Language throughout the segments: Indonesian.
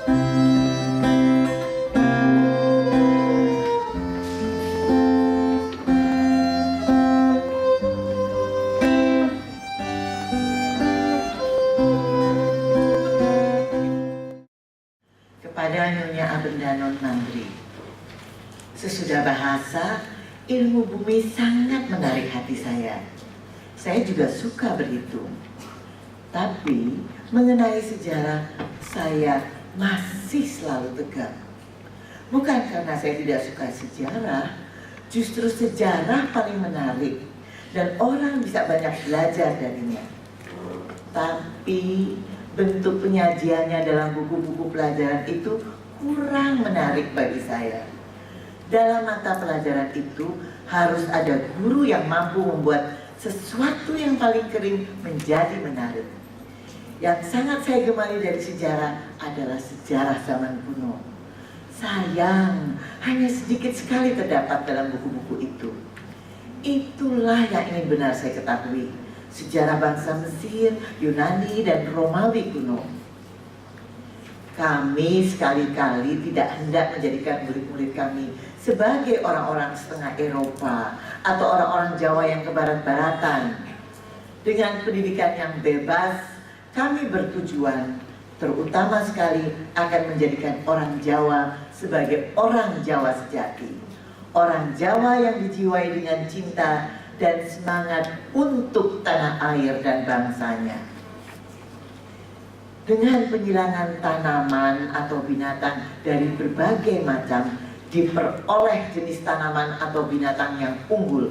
Kepada Nyonya Abendanon Mandri, sesudah bahasa, ilmu bumi sangat menarik hati saya. Saya juga suka berhitung. Tapi mengenai sejarah, saya masih selalu tegak. Bukan karena saya tidak suka sejarah, justru sejarah paling menarik dan orang bisa banyak belajar darinya. Tapi bentuk penyajiannya dalam buku-buku pelajaran itu kurang menarik bagi saya. Dalam mata pelajaran itu harus ada guru yang mampu membuat sesuatu yang paling kering menjadi menarik. Yang sangat saya gemari dari sejarah adalah sejarah zaman kuno. Sayang, hanya sedikit sekali terdapat dalam buku-buku itu. Itulah yang ingin benar saya ketahui. Sejarah bangsa Mesir, Yunani, dan Romawi kuno. Kami sekali-kali tidak hendak menjadikan murid-murid kami sebagai orang-orang setengah Eropa atau orang-orang Jawa yang kebarat-baratan. Dengan pendidikan yang bebas, kami bertujuan terutama sekali akan menjadikan orang Jawa sebagai orang Jawa sejati. Orang Jawa yang dijiwai dengan cinta dan semangat untuk tanah air dan bangsanya. Dengan penghilangan tanaman atau binatang dari berbagai macam, diperoleh jenis tanaman atau binatang yang unggul.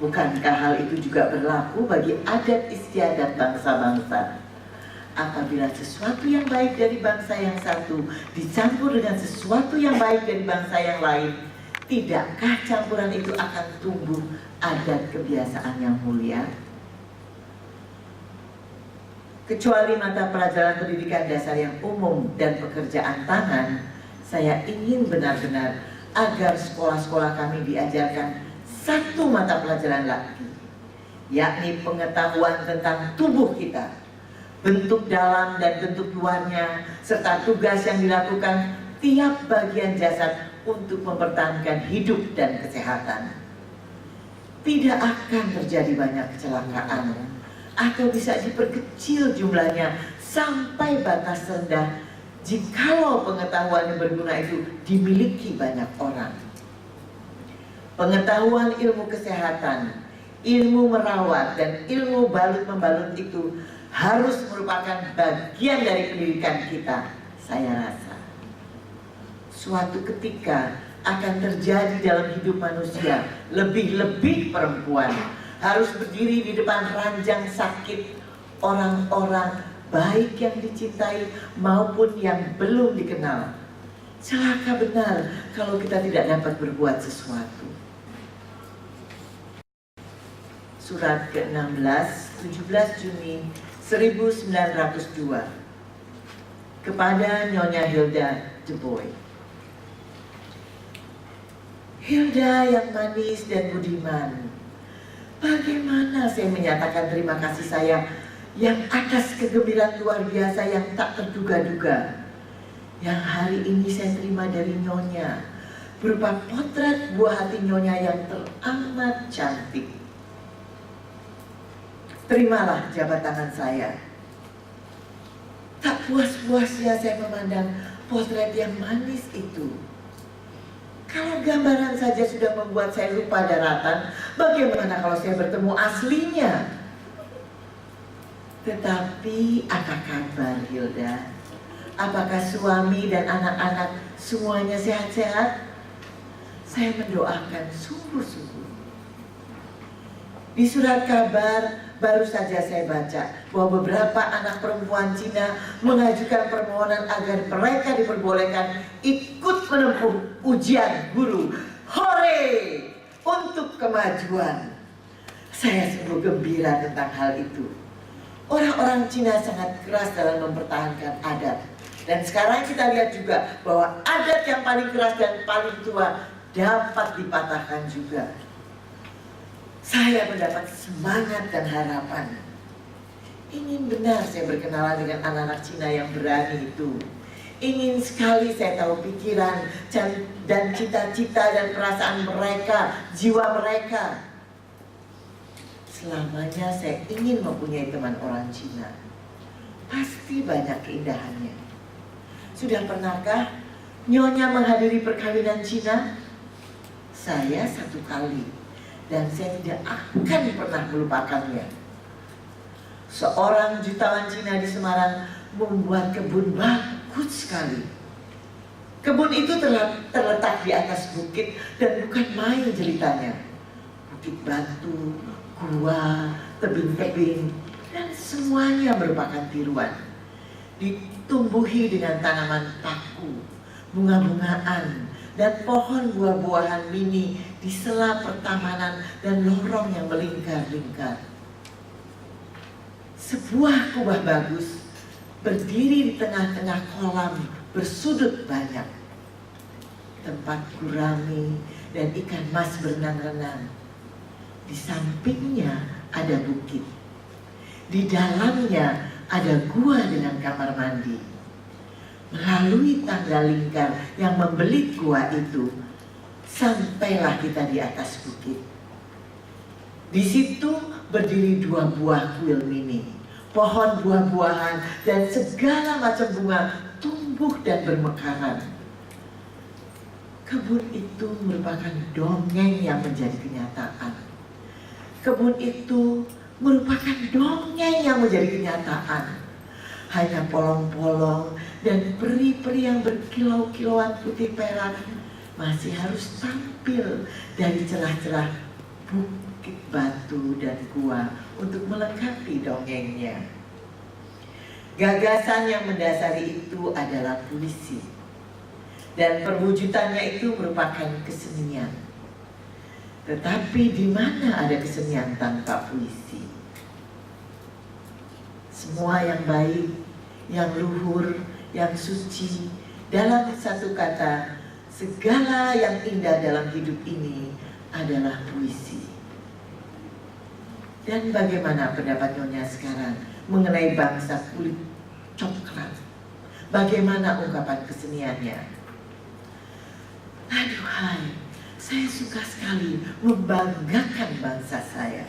Bukankah hal itu juga berlaku bagi adat istiadat bangsa-bangsa? Apabila sesuatu yang baik dari bangsa yang satu dicampur dengan sesuatu yang baik dari bangsa yang lain, tidakkah campuran itu akan tumbuh adat kebiasaan yang mulia? Kecuali mata pelajaran pendidikan dasar yang umum dan pekerjaan tangan, saya ingin benar-benar agar sekolah-sekolah kami diajarkan satu mata pelajaran lagi, yakni pengetahuan tentang tubuh kita, bentuk dalam dan bentuk luarnya, serta tugas yang dilakukan tiap bagian jasad untuk mempertahankan hidup dan kesehatan. Tidak akan terjadi banyak kecelakaan atau bisa diperkecil jumlahnya sampai batas rendah jikalau pengetahuan yang berguna itu dimiliki banyak orang. Pengetahuan ilmu kesehatan, ilmu merawat, dan ilmu balut-membalut itu harus merupakan bagian dari pendidikan kita, saya rasa. Suatu ketika akan terjadi dalam hidup manusia, lebih-lebih perempuan harus berdiri di depan ranjang sakit orang-orang baik yang dicintai maupun yang belum dikenal. Celaka benar kalau kita tidak dapat berbuat sesuatu. Surat ke-16, 17 Juni 1902 kepada Nyonya Hilda de Boy. Hilda yang manis dan budiman, bagaimana saya menyatakan terima kasih saya yang atas kegembiraan luar biasa yang tak terduga-duga yang hari ini saya terima dari Nyonya, berupa potret buah hati Nyonya yang teramat cantik. Terimalah jabat tangan saya. Tak puas-puasnya saya memandang potret yang manis itu. Kalau gambaran saja sudah membuat saya lupa daratan, bagaimana kalau saya bertemu aslinya? Tetapi apa kabar Hilda? Apakah suami dan anak-anak semuanya sehat-sehat? Saya mendoakan sungguh-sungguh. Di surat kabar baru saja saya baca bahwa beberapa anak perempuan Cina mengajukan permohonan agar mereka diperbolehkan ikut menempuh ujian guru. Hore! Untuk kemajuan. Saya sungguh gembira tentang hal itu. Orang-orang Cina sangat keras dalam mempertahankan adat. Dan sekarang kita lihat juga bahwa adat yang paling keras dan paling tua dapat dipatahkan juga. Saya mendapat semangat dan harapan. Ingin benar saya berkenalan dengan anak-anak Cina yang berani itu, Ingin sekali saya tahu pikiran dan cita-cita dan perasaan mereka, jiwa mereka. Selamanya saya ingin mempunyai teman orang Cina. Pasti banyak keindahannya. Sudah pernahkah Nyonya menghadiri perkawinan Cina? Saya 1 kali, dan saya tidak akan pernah melupakannya. Seorang jutawan Cina di Semarang membuat kebun bagus sekali. Kebun itu terletak di atas bukit dan bukan main ceritanya. Bukit batu, gua, tebing-tebing, dan semuanya merupakan tiruan. Ditumbuhi dengan tanaman paku, bunga-bungaan, dan pohon buah-buahan mini di sela pertamanan dan lorong yang melingkar-lingkar. Sebuah kubah bagus berdiri di tengah-tengah kolam bersudut banyak. Tempat gurami dan ikan mas berenang-renang. Di sampingnya ada bukit. Di dalamnya ada gua dengan kamar mandi. Melalui tangga lingkar yang membelit gua itu, sampailah kita di atas bukit. Di situ berdiri 2 buah kuil mini, pohon buah-buahan dan segala macam bunga tumbuh dan bermekaran. Kebun itu merupakan dongeng yang menjadi kenyataan. Kebun itu merupakan dongeng yang menjadi kenyataan. Hanya polong-polong dan peri-peri yang berkilau-kilauan putih perak masih harus tampil dari celah-celah bukit batu dan gua untuk melengkapi dongengnya. Gagasan yang mendasari itu adalah puisi, dan perwujudannya itu merupakan kesenian. Tetapi di mana ada kesenian tanpa puisi? Semua yang baik, yang luhur, yang suci, dalam satu kata, segala yang indah dalam hidup ini adalah puisi. Dan bagaimana pendapat Nyonya sekarang mengenai bangsa kulit coklat? Bagaimana ungkapan keseniannya? Aduhai, saya suka sekali membanggakan bangsa saya.